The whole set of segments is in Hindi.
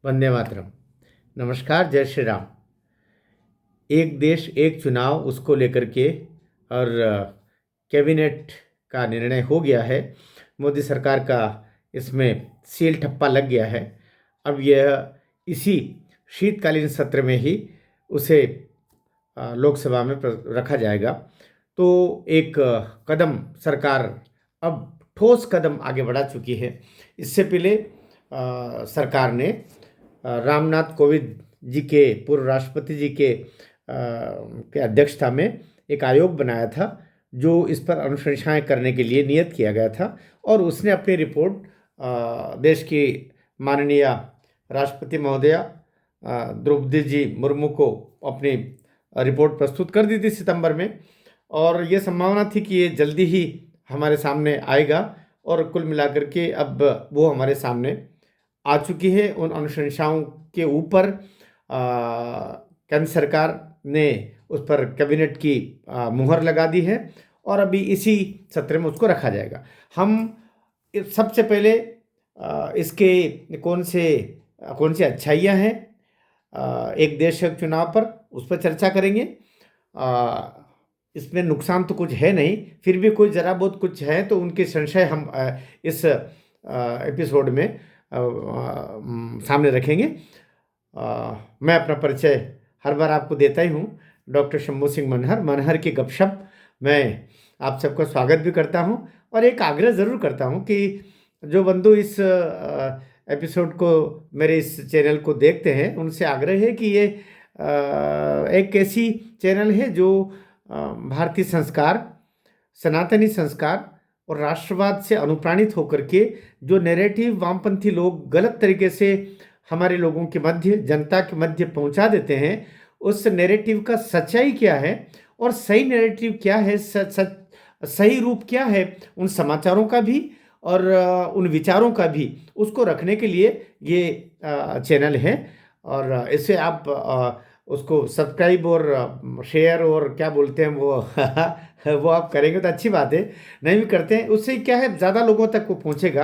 वंदे मातरम। नमस्कार, जय श्री राम। एक देश एक चुनाव उसको लेकर के और कैबिनेट का निर्णय हो गया है। मोदी सरकार का इसमें सील ठप्पा लग गया है। अब यह इसी शीतकालीन सत्र में ही उसे लोकसभा में रखा जाएगा। तो एक कदम सरकार अब ठोस कदम आगे बढ़ा चुकी है। इससे पहले सरकार ने रामनाथ कोविंद जी के पूर्व राष्ट्रपति जी के अध्यक्षता में एक आयोग बनाया था जो इस पर अनुशंसाएं करने के लिए नियत किया गया था, और उसने अपनी रिपोर्ट देश की माननीय राष्ट्रपति महोदया द्रौपदी जी मुर्मू को अपनी रिपोर्ट प्रस्तुत कर दी थी सितंबर में। और ये संभावना थी कि ये जल्दी ही हमारे सामने आएगा, और कुल मिलाकर के अब वो हमारे सामने आ चुकी है। उन अनुशंसाओं के ऊपर केंद्र सरकार ने उस पर कैबिनेट की मुहर लगा दी है, और अभी इसी सत्र में उसको रखा जाएगा। हम सबसे पहले इसके कौन सी अच्छाइयाँ हैं एक देश एक चुनाव पर, उस पर चर्चा करेंगे। इसमें नुकसान तो कुछ है नहीं, फिर भी कोई ज़रा बहुत कुछ है तो उनके संशय हम इस एपिसोड में सामने रखेंगे। मैं अपना परिचय हर बार आपको देता ही हूँ, डॉक्टर शंभू सिंह मनहर की गपशप। मैं आप सबका स्वागत भी करता हूँ, और एक आग्रह ज़रूर करता हूँ कि जो बंधु इस एपिसोड को, मेरे इस चैनल को देखते हैं, उनसे आग्रह है कि ये एक ऐसी चैनल है जो भारतीय संस्कार, सनातनी संस्कार और राष्ट्रवाद से अनुप्राणित होकर के जो नैरेटिव वामपंथी लोग गलत तरीके से हमारे लोगों के मध्य, जनता के मध्य पहुंचा देते हैं, उस नैरेटिव का सच्चाई क्या है और सही नैरेटिव क्या है, सही रूप क्या है, उन समाचारों का भी और उन विचारों का भी, उसको रखने के लिए ये चैनल है। और इससे आप उसको सब्सक्राइब और शेयर और क्या बोलते हैं वो वो आप करेंगे तो अच्छी बात है, नहीं भी करते हैं उससे क्या है, ज़्यादा लोगों तक वो पहुंचेगा।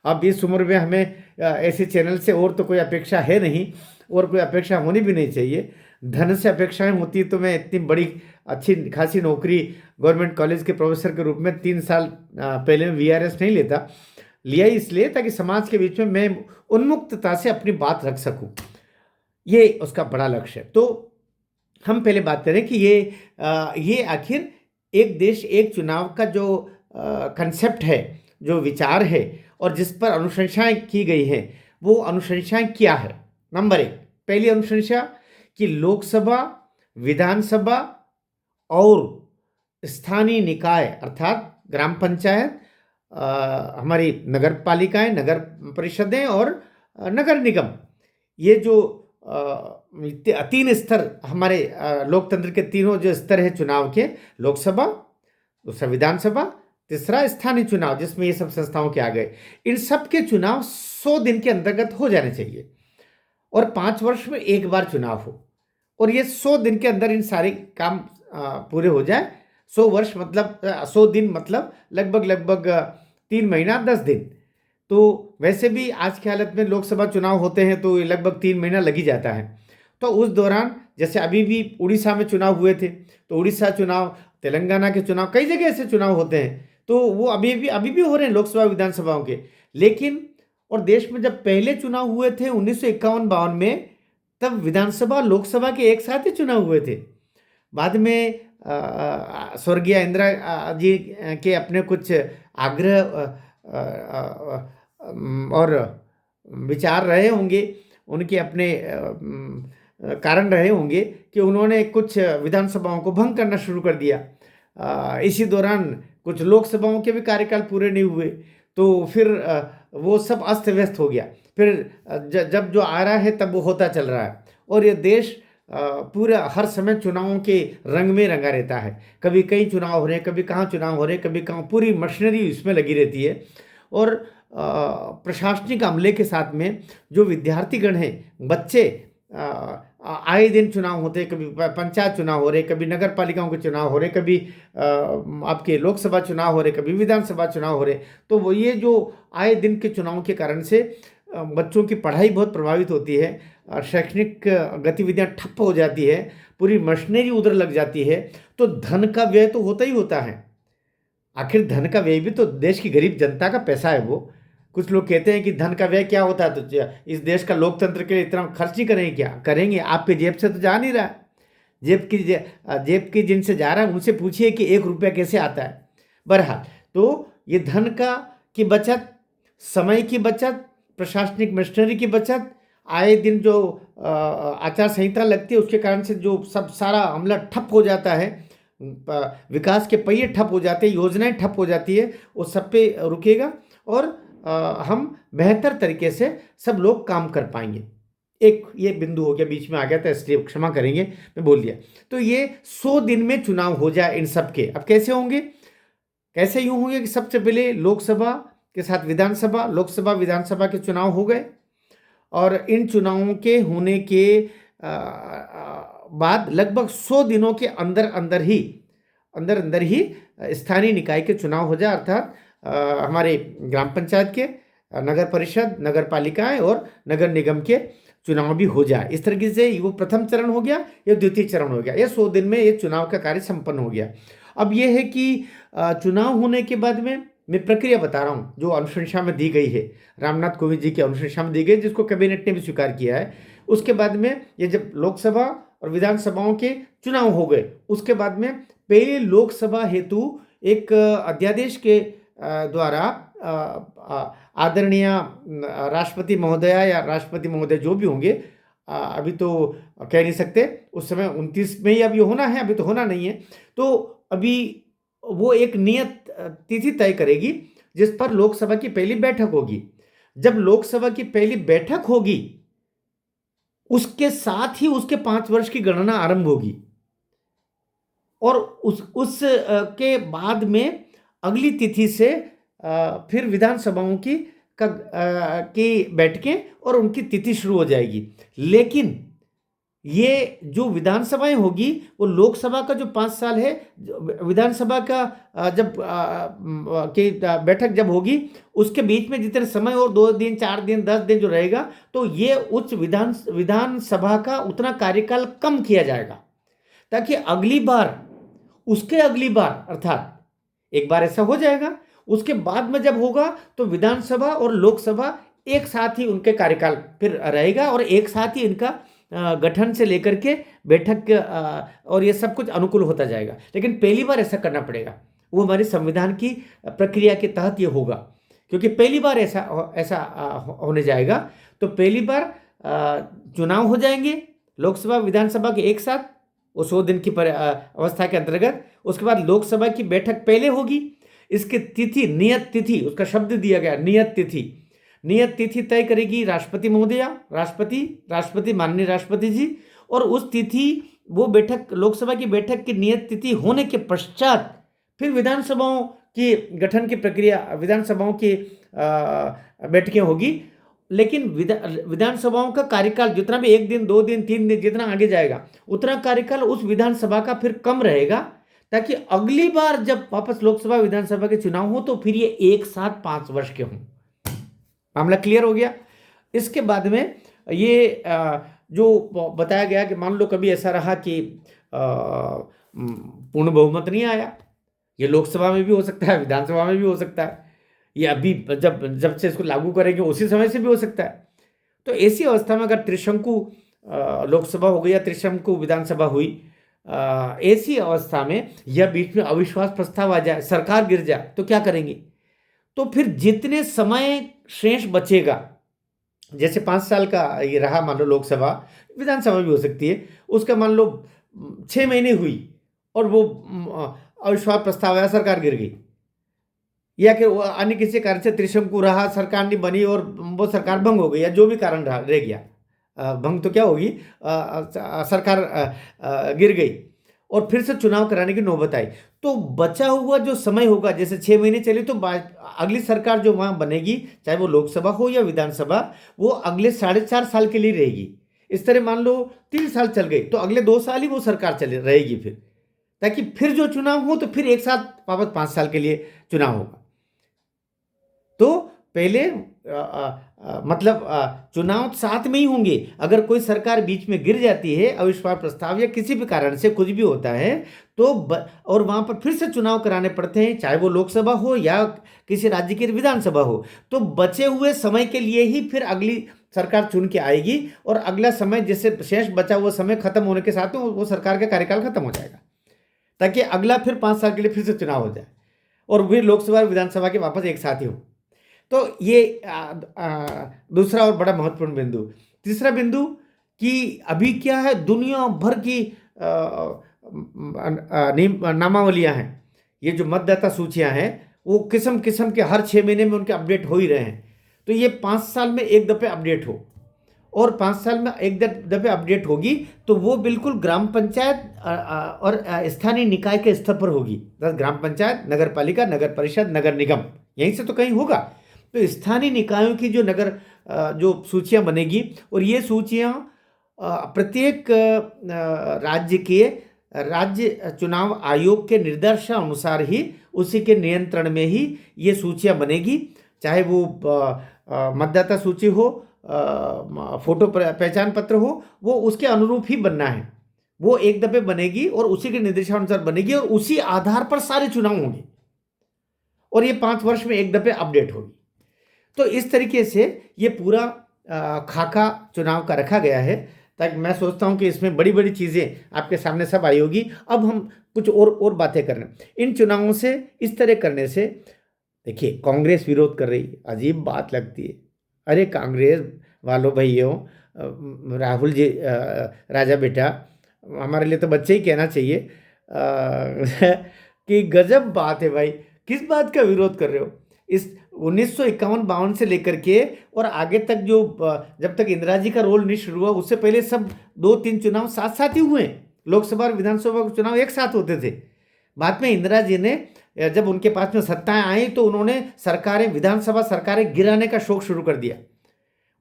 अब इस उम्र में हमें ऐसे चैनल से और तो कोई अपेक्षा है नहीं, और कोई अपेक्षा होनी भी नहीं चाहिए। धन से अपेक्षाएं होती तो मैं इतनी बड़ी अच्छी खासी नौकरी गवर्नमेंट कॉलेज के प्रोफेसर के रूप में 3 साल पहले में VRS नहीं लेता। लिया इसलिए ताकि समाज के बीच में मैं उन्मुक्तता से अपनी बात रख सकूं, ये उसका बड़ा लक्ष्य है। तो हम पहले बात करें कि ये आखिर एक देश एक चुनाव का जो कंसेप्ट है, जो विचार है और जिस पर अनुशंसाएं की गई हैं, वो अनुशंसाएं क्या है। नंबर 1, पहली अनुशंसा कि लोकसभा, विधानसभा और स्थानीय निकाय अर्थात ग्राम पंचायत, हमारी नगर पालिकाएं, नगर परिषदें और नगर निगम, ये जो 3 स्तर हमारे लोकतंत्र के, तीनों जो स्तर है चुनाव के, लोकसभा, दूसरा विधानसभा, तीसरा स्थानीय चुनाव जिसमें ये सब संस्थाओं के आ गए, इन सब के चुनाव 100 दिन के अंतर्गत हो जाने चाहिए, और 5 वर्ष में एक बार चुनाव हो, और ये 100 दिन के अंदर इन सारे काम पूरे हो जाए। 100 वर्ष मतलब 100 दिन मतलब लगभग 3 महीना 10 दिन। तो वैसे भी आज की हालत में लोकसभा चुनाव होते हैं तो लगभग 3 महीना लग ही जाता है। तो उस दौरान जैसे अभी भी उड़ीसा में चुनाव हुए थे, तो उड़ीसा चुनाव, तेलंगाना के चुनाव, कई जगह ऐसे चुनाव होते हैं, तो वो अभी भी हो रहे हैं लोकसभा विधानसभाओं के। लेकिन और देश में जब पहले चुनाव हुए थे 1951-52 में, तब विधानसभा लोकसभा के एक साथ ही चुनाव हुए थे। बाद में स्वर्गीय इंदिरा जी के अपने कुछ आग्रह और विचार रहे होंगे, उनके अपने कारण रहे होंगे कि उन्होंने कुछ विधानसभाओं को भंग करना शुरू कर दिया। इसी दौरान कुछ लोकसभाओं के भी कार्यकाल पूरे नहीं हुए, तो फिर वो सब अस्त व्यस्त हो गया। फिर जब जो आ रहा है तब वो होता चल रहा है, और ये देश पूरा हर समय चुनावों के रंग में रंगा रहता है। कभी कहीं चुनाव हो रहे हैं, कभी कहाँ चुनाव हो रहे हैं, कभी कहाँ, पूरी मशीनरी इसमें लगी रहती है। और प्रशासनिक अमले के साथ में जो विद्यार्थीगण हैं, बच्चे, आए दिन चुनाव होते हैं, कभी पंचायत चुनाव हो रहे, कभी नगर पालिकाओं के चुनाव हो रहे, कभी आपके लोकसभा चुनाव हो रहे, कभी विधानसभा चुनाव हो रहे। तो वो ये जो आए दिन के चुनाव के कारण से बच्चों की पढ़ाई बहुत प्रभावित होती है, शैक्षणिक गतिविधियां ठप हो जाती है, पूरी मशीनरी उधर लग जाती है, तो धन का व्यय तो होता ही होता है। आखिर धन का व्यय भी तो देश की गरीब जनता का पैसा है वो। कुछ लोग कहते हैं कि धन का व्यय क्या होता है, तो इस देश का लोकतंत्र के लिए इतना खर्च ही करेंगे, क्या करेंगे? आपके जेब से तो जा नहीं रहा है। जेब की जिनसे जा रहा है उनसे पूछिए कि 1 रुपया कैसे आता है। बहरहाल, तो ये धन का की बचत, समय की बचत, प्रशासनिक मशीनरी की बचत, आए दिन जो आचार संहिता लगती है उसके कारण से जो सब सारा अमला ठप हो जाता है, विकास के पहिए ठप हो जाते हैं, योजनाएं ठप हो जाती है, वो सब पे रुकेगा और हम बेहतर तरीके से सब लोग काम कर पाएंगे। एक ये बिंदु हो गया, बीच में आ गया था इसलिए क्षमा करेंगे, मैं बोल दिया। तो ये 100 दिन में चुनाव हो जाए इन सब के। अब कैसे होंगे? कैसे यूं होंगे कि सबसे पहले लोकसभा के साथ विधानसभा, लोकसभा विधानसभा के चुनाव हो गए और इन चुनावों के होने के बाद लगभग 100 दिनों के अंदर अंदर ही स्थानीय निकाय के चुनाव हो जाए, अर्थात हमारे ग्राम पंचायत के, नगर परिषद, नगर पालिकाएं और नगर निगम के चुनाव भी हो जाए। इस तरीके से वो प्रथम चरण हो गया, ये द्वितीय चरण हो गया, ये 100 दिन में ये चुनाव का कार्य संपन्न हो गया। अब ये है कि चुनाव होने के बाद में मैं प्रक्रिया बता रहा हूँ जो अनुशंसा में दी गई है, रामनाथ कोविंद जी की अनुशंसा में दी गई, जिसको कैबिनेट ने भी स्वीकार किया है। उसके बाद में ये जब लोकसभा और विधानसभाओं के चुनाव हो गए, उसके बाद में पहले लोकसभा हेतु एक अध्यादेश के द्वारा आदरणीय राष्ट्रपति महोदया या राष्ट्रपति महोदय जो भी होंगे, अभी तो कह नहीं सकते, उस समय 29 में ही अभी होना है, अभी तो होना नहीं है, तो अभी वो एक नियत तिथि तय करेगी जिस पर लोकसभा की पहली बैठक होगी। जब लोकसभा की पहली बैठक होगी उसके साथ ही उसके 5 वर्ष की गणना आरंभ होगी और उस के बाद में अगली तिथि से फिर विधानसभाओं की बैठकें और उनकी तिथि शुरू हो जाएगी। लेकिन ये जो विधानसभाएं होगी वो लोकसभा का जो 5 साल है, विधानसभा का जब की बैठक जब होगी उसके बीच में जितने समय और 2 दिन 4 दिन 10 दिन जो रहेगा, तो ये उच्च विधानसभा का उतना कार्यकाल कम किया जाएगा, ताकि अगली बार अर्थात एक बार ऐसा हो जाएगा, उसके बाद में जब होगा तो विधानसभा और लोकसभा एक साथ ही उनके कार्यकाल फिर रहेगा और एक साथ ही इनका गठन से लेकर के बैठक और ये सब कुछ अनुकूल होता जाएगा। लेकिन पहली बार ऐसा करना पड़ेगा, वो हमारे संविधान की प्रक्रिया के तहत ये होगा, क्योंकि पहली बार ऐसा होने जाएगा। तो पहली बार चुनाव हो जाएंगे लोकसभा विधानसभा के एक साथ, वो 100 दिन की अवस्था के अंतर्गत। उसके बाद लोकसभा की बैठक पहले होगी, इसकी तिथि नियत तिथि, उसका शब्द दिया गया नियत तिथि तय करेगी राष्ट्रपति महोदया, राष्ट्रपति माननीय राष्ट्रपति जी। और उस तिथि वो बैठक, लोकसभा की बैठक की नियत तिथि होने के पश्चात फिर विधानसभाओं की गठन की प्रक्रिया, विधानसभाओं की बैठकें होगी। लेकिन विधानसभाओं का कार्यकाल जितना भी 1 दिन 2 दिन 3 दिन जितना आगे जाएगा उतना कार्यकाल उस विधानसभा का फिर कम रहेगा, ताकि अगली बार जब वापस लोकसभा विधानसभा के चुनाव हो तो फिर ये एक साथ 5 वर्ष के हों। मामला क्लियर हो गया। इसके बाद में ये जो बताया गया कि मान लो कभी ऐसा रहा कि पूर्ण बहुमत नहीं आया, ये लोकसभा में भी हो सकता है, विधानसभा में भी हो सकता है, ये अभी जब से इसको लागू करेंगे उसी समय से भी हो सकता है। तो ऐसी अवस्था में अगर त्रिशंकु लोकसभा हो गई या त्रिशंकु विधानसभा हुई, ऐसी अवस्था में या बीच में अविश्वास प्रस्ताव आ जाए, सरकार गिर जाए, तो क्या करेंगे? तो फिर जितने समय शेष बचेगा, जैसे 5 साल का ये रहा, मान लो लोकसभा, विधानसभा भी हो सकती है, उसका मान लो 6 महीने हुई और वो अविश्वास प्रस्ताव आया, सरकार गिर गई, या कि अन्य किसी कारण से त्रिशंकु रहा, सरकार नहीं बनी और वो सरकार भंग हो गई, या जो भी कारण रह गया, भंग तो क्या होगी, सरकार गिर गई और फिर से चुनाव कराने की नौबत आई, तो बचा हुआ जो समय होगा, जैसे 6 महीने चले तो अगली सरकार जो वहाँ बनेगी, चाहे वो लोकसभा हो या विधानसभा, वो अगले 4.5 साल के लिए रहेगी। इस तरह मान लो 3 साल चल गई तो अगले 2 साल ही वो सरकार रहेगी फिर, ताकि फिर जो चुनाव हो तो फिर एक साथ वापस 5 साल के लिए चुनाव होगा। तो पहले मतलब चुनाव साथ में ही होंगे। अगर कोई सरकार बीच में गिर जाती है, अविश्वास प्रस्ताव या किसी भी कारण से कुछ भी होता है, तो और वहाँ पर फिर से चुनाव कराने पड़ते हैं, चाहे वो लोकसभा हो या किसी राज्य की विधानसभा हो, तो बचे हुए समय के लिए ही फिर अगली सरकार चुन के आएगी, और अगला समय जैसे शेष बचा हुआ समय खत्म होने के साथ में वो सरकार का कार्यकाल खत्म हो जाएगा, ताकि अगला फिर 5 साल के लिए फिर से चुनाव हो जाए और फिर लोकसभा और विधानसभा के वापस एक साथ ही हो। तो ये दूसरा और बड़ा महत्वपूर्ण बिंदु। तीसरा बिंदु कि अभी क्या है, दुनिया भर की नामावलियां हैं, ये जो मतदाता सूचियां हैं वो किस्म किस्म के हर 6 महीने में उनके अपडेट हो ही रहे हैं। तो ये 5 साल में एक दफे अपडेट हो, और 5 साल में एक दफे अपडेट होगी तो वो बिल्कुल ग्राम पंचायत और स्थानीय निकाय के स्तर पर होगी। ग्राम पंचायत, नगर पालिका, नगर परिषद, नगर निगम, यहीं से तो कहीं होगा। तो स्थानीय निकायों की जो जो सूचियां बनेगी, और ये सूचियां प्रत्येक राज्य के राज्य चुनाव आयोग के निर्देशानुसार ही, उसी के नियंत्रण में ही ये सूचियां बनेगी। चाहे वो मतदाता सूची हो, फोटो पहचान पत्र हो, वो उसके अनुरूप ही बनना है। वो एक दफे बनेगी और उसी के निर्देशानुसार बनेगी, और उसी आधार पर सारे चुनाव होंगे, और ये 5 वर्ष में एक दफे अपडेट होगी। तो इस तरीके से ये पूरा खाका चुनाव का रखा गया है, ताकि मैं सोचता हूं कि इसमें बड़ी बड़ी चीज़ें आपके सामने सब आई होगी। अब हम कुछ और बातें कर रहे हैं इन चुनावों से। इस तरह करने से देखिए, कांग्रेस विरोध कर रही, अजीब बात लगती है। अरे कांग्रेस वालों भाइयों, राहुल जी, राजा बेटा, हमारे लिए तो बच्चे ही कहना चाहिए कि गजब बात है भाई, किस बात का विरोध कर रहे हो। इस 1951-52 से लेकर के और आगे तक, जो जब तक इंदिरा जी का रोल नहीं शुरू हुआ, उससे पहले सब 2-3 चुनाव साथ साथ ही हुए। लोकसभा और विधानसभा के चुनाव एक साथ होते थे। बाद में इंदिरा जी ने, जब उनके पास में सत्ताएं आई, तो उन्होंने सरकारें, विधानसभा सरकारें गिराने का शौक शुरू कर दिया।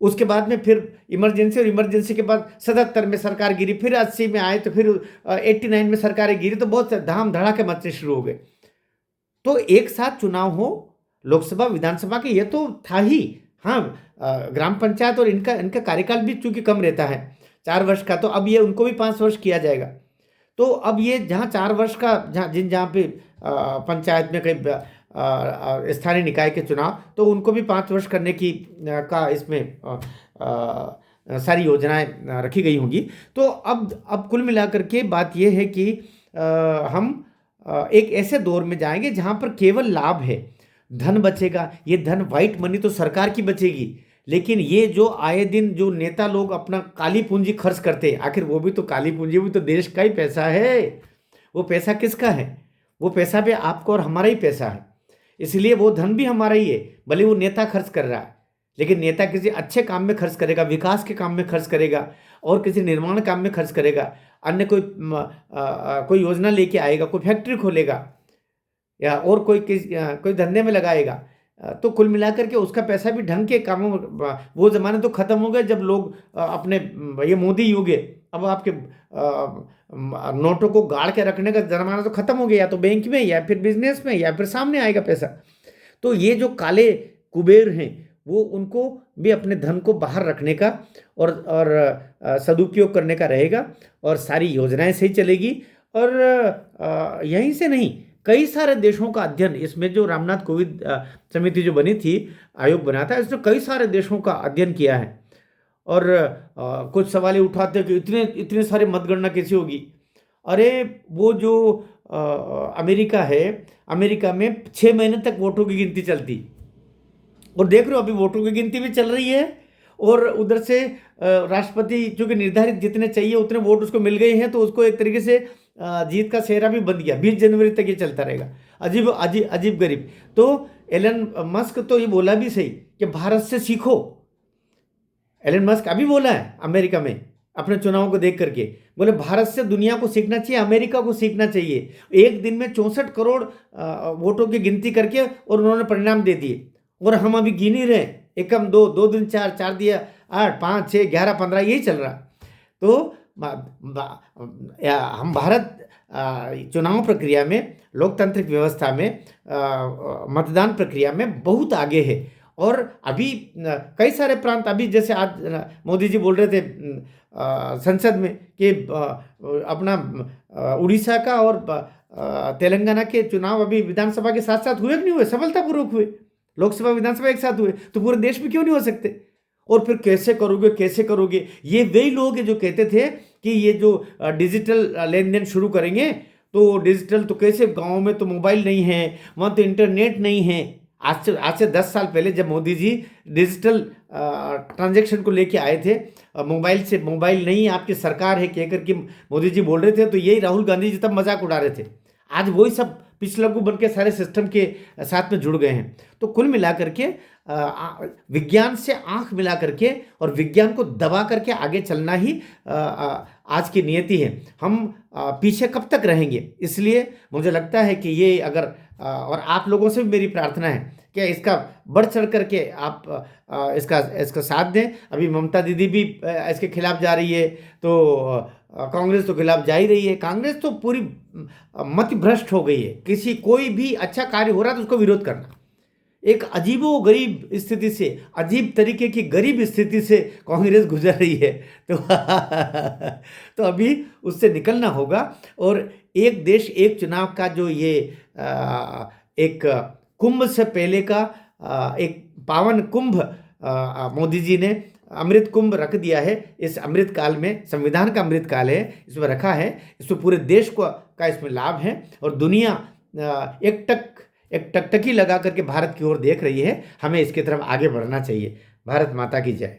उसके बाद में फिर इमरजेंसी, और इमरजेंसी के बाद 77 में सरकार गिरी, फिर 80 में आए, तो फिर 89 में सरकारें गिरी, तो बहुत धाम धड़ाके मचने शुरू हो गए। तो एक साथ चुनाव हो, लोकसभा विधानसभा के, ये तो था ही। हाँ, ग्राम पंचायत और इनका कार्यकाल भी चूंकि कम रहता है, 4 वर्ष का, तो अब ये उनको भी 5 वर्ष किया जाएगा। तो अब ये जहाँ 4 वर्ष का, जहाँ पे पंचायत में कहीं स्थानीय निकाय के चुनाव, तो उनको भी 5 वर्ष करने की का इसमें सारी योजनाएं रखी गई होंगी। तो अब कुल मिलाकर के बात ये है कि हम एक ऐसे दौर में जाएंगे जहाँ पर केवल लाभ है, धन बचेगा। ये धन, व्हाइट मनी तो सरकार की बचेगी, लेकिन ये जो आए दिन जो नेता लोग अपना काली पूंजी खर्च करते हैं, आखिर वो भी तो काली पूंजी, भी तो देश का ही पैसा है। वो पैसा किसका है? वो पैसा भी आपका और हमारा ही पैसा है, इसलिए वो धन भी हमारा ही है। भले वो नेता खर्च कर रहा है, लेकिन नेता किसी अच्छे काम में खर्च करेगा, विकास के काम में खर्च करेगा, और किसी निर्माण काम में खर्च करेगा, अन्य कोई योजना लेके आएगा, कोई फैक्ट्री खोलेगा, या और कोई धंधे में लगाएगा। तो कुल मिलाकर के उसका पैसा भी ढंग के कामों में। वो ज़माने तो ख़त्म हो गए जब लोग अपने, ये मोदी युग है, अब आपके नोटों को गाड़ के रखने का ज़माना तो ख़त्म हो गया। या तो बैंक में, या फिर बिजनेस में, या फिर सामने आएगा पैसा। तो ये जो काले कुबेर हैं, वो उनको भी अपने धन को बाहर रखने का और सदुपयोग करने का रहेगा, और सारी योजनाएं सही चलेगी। और यहीं से नहीं, कई सारे देशों का अध्ययन, इसमें जो रामनाथ कोविंद समिति जो बनी थी, आयोग बना था, इसने कई सारे देशों का अध्ययन किया है। और कुछ सवाल ये उठाते हैं कि इतने सारे मतगणना कैसे होगी। अरे वो जो अमेरिका है, अमेरिका में 6 महीने तक वोटों की गिनती चलती, और देख रहे हो अभी वोटों की गिनती भी चल रही है। और उधर से राष्ट्रपति, चूंकि निर्धारित जितने चाहिए उतने वोट उसको मिल गए हैं, तो उसको एक तरीके से जीत का सेहरा भी बन गया। 20 जनवरी तक ये चलता रहेगा। अजीब अजीब अजीब गरीब। तो एलन मस्क तो ये बोला भी सही कि भारत से सीखो। एलन मस्क अभी बोला है अमेरिका में, अपने चुनावों को देख करके बोले, भारत से दुनिया को सीखना चाहिए, अमेरिका को सीखना चाहिए। एक दिन में 64 करोड़ वोटों की गिनती करके और उन्होंने परिणाम दे दिए, और हम अभी गिन ही रहे, एकम 2 दिन 4 दिया 8 5 6 11 15, यही चल रहा। तो हम भारत चुनाव प्रक्रिया में, लोकतांत्रिक व्यवस्था में, मतदान प्रक्रिया में बहुत आगे है। और अभी कई सारे प्रांत, अभी जैसे आज मोदी जी बोल रहे थे संसद में कि अपना उड़ीसा का और तेलंगाना के चुनाव अभी विधानसभा के साथ साथ हुए कि नहीं हुए, सफलतापूर्वक हुए, लोकसभा विधानसभा एक साथ हुए, तो पूरे देश में क्यों नहीं हो सकते? और फिर कैसे करोगे कैसे करोगे? ये वही लोग हैं जो कहते थे कि ये जो डिजिटल लेन देन शुरू करेंगे, तो डिजिटल तो कैसे, गाँव में तो मोबाइल नहीं है, वहाँ तो इंटरनेट नहीं है। आज से 10 साल पहले जब मोदी जी डिजिटल ट्रांजैक्शन को लेके आए थे, मोबाइल नहीं आपकी सरकार है कहकर के मोदी जी बोल रहे थे, तो यही राहुल गांधी जी तब मजाक उड़ा रहे थे। आज वही सब पिछलग्गू बन के सारे सिस्टम के साथ में जुड़ गए हैं। तो कुल मिला करके विज्ञान से आंख मिला करके और विज्ञान को दबा करके आगे चलना ही आज की नियति है। हम पीछे कब तक रहेंगे? इसलिए मुझे लगता है कि ये अगर और आप लोगों से भी मेरी प्रार्थना है कि इसका बढ़ चढ़ करके आप इसका साथ दें। अभी ममता दीदी भी इसके खिलाफ जा रही है, तो कांग्रेस तो खिलाफ जा ही रही है। कांग्रेस तो पूरी मति भ्रष्ट हो गई है। कोई भी अच्छा कार्य हो रहा है तो उसको विरोध करना। एक अजीबो गरीब स्थिति से, अजीब तरीके की गरीब स्थिति से कांग्रेस गुजर रही है। तो तो अभी उससे निकलना होगा। और एक देश एक चुनाव का जो ये एक कुंभ से पहले का एक पावन कुंभ मोदी जी ने अमृत कुंभ रख दिया है। इस अमृत काल में, संविधान का अमृत काल है, इसमें रखा है। इसमें पूरे देश का इसमें लाभ है और दुनिया एक टकटकी लगा करके भारत की ओर देख रही है। हमें इसकी तरफ आगे बढ़ना चाहिए। भारत माता की जय।